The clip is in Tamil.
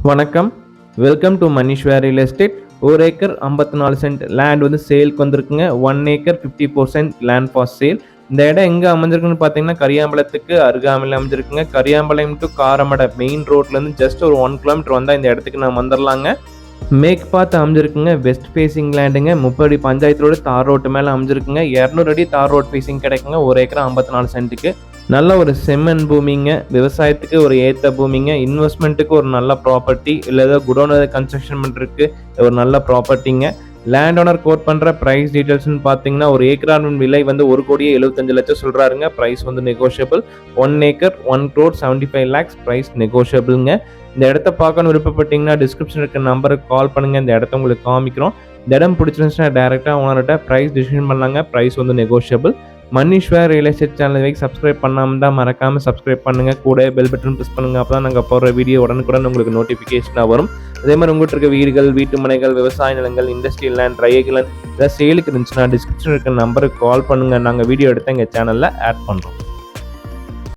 வணக்கம். Welcome to Manishwar real estate. 1 acre 54 cent land வந்து சேலுக்கு வந்திருக்குங்க. 1 ஏக்கர் 54% லேண்ட் ஃபார் சேல். இந்த இடம் எங்கே அமைஞ்சிருக்குன்னு பார்த்தீங்கன்னா கரியாம்பலத்துக்கு அருகாமையில் அமைஞ்சிருக்குங்க. கரியாம்பலம் டு காரமடை மெயின் ரோட்லேருந்து ஜஸ்ட் ஒரு 1 கிலோமீட்டர் வந்தால் இந்த இடத்துக்கு நம்ம வந்துடலாங்க. மேற்கு பார்த்து அமைஞ்சிருக்குங்க. West facing லேண்டுங்க. 30 அடி பஞ்சாயத்து ரோடு தார் ரோட்டு மேலே அமைஞ்சிருக்குங்க. 200 அடி தார் ரோட் ஃபேசிங் கிடைக்குங்க. 1 ஏக்கர் 54 சென்ட்டுக்கு. நல்ல ஒரு செம்மண் பூமிங்க. விவசாயத்துக்கு ஒரு ஏற்ற பூமிங்க. இன்வெஸ்ட்மெண்ட்டுக்கு ஒரு நல்ல ப்ராப்பர்ட்டி, இல்லை ஏதோ குடோன் கன்ஸ்ட்ரக்ஷன் பண்ணுறதுக்கு ஒரு நல்ல ப்ராப்பர்ட்டிங்க. லேண்ட் ஓனர் கோட் பண்ணுற ப்ரைஸ் டீட்டெயில்ஸ்னு பார்த்தீங்கன்னா ஒரு ஏக்கரான விலை வந்து 1,75,00,000 சொல்கிறாருங்க. ப்ரைஸ் வந்து நெகோஷியபிள். 1 ஏக்கர் 1,75 lakhs ப்ரைஸ் நெகோஷியபிள்ங்க. இந்த இடத்த பார்க்கணும் விருப்பப்பட்டீங்கன்னா டிஸ்கிரிப்ஷன் இருக்க நம்பருக்கு கால் பண்ணுங்கள். இந்த இடத்த உங்களுக்கு காமிக்கிறோம். இந்த இடம் பிடிச்சிருந்துச்சுன்னா டேரெக்டாக ஓனர்கிட்ட ப்ரைஸ் டிசிஷன் பண்ணலாங்க. ப்ரைஸ் வந்து நெகோஷியபிள். மணிஷ்வேர் ரியல் எஸ்டேட் சேனல் வரைக்கும் சப்ஸ்கிரைப் பண்ணாமல் தான் மறக்காமல் சப்ஸ்கிரைப் பண்ணுங்கள். கூட பெல் பட்டன் ப்ரெஸ் பண்ணுங்கள். அப்போ தான் நாங்கள் போடுற வீடியோ உடனுக்குடன் உங்களுக்கு நோட்டிஃபிகேஷனாக வரும். அதே மாதிரி உங்கள்கிட்ட இருக்க வீடுகள், வீட்டு மனைகள், விவசாய நிலங்கள், இண்டஸ்ட்ரியல் லேண்ட், ட்ரையல் ஏதாவது சேலுக்கு இருந்துச்சுன்னா டிஸ்கிரிப்ஷன் இருக்க நம்பருக்கு கால் பண்ணுங்கள். நாங்கள் வீடியோ எடுத்து எங்கள் சேனலில் ஆட் பண்ணுறோம்.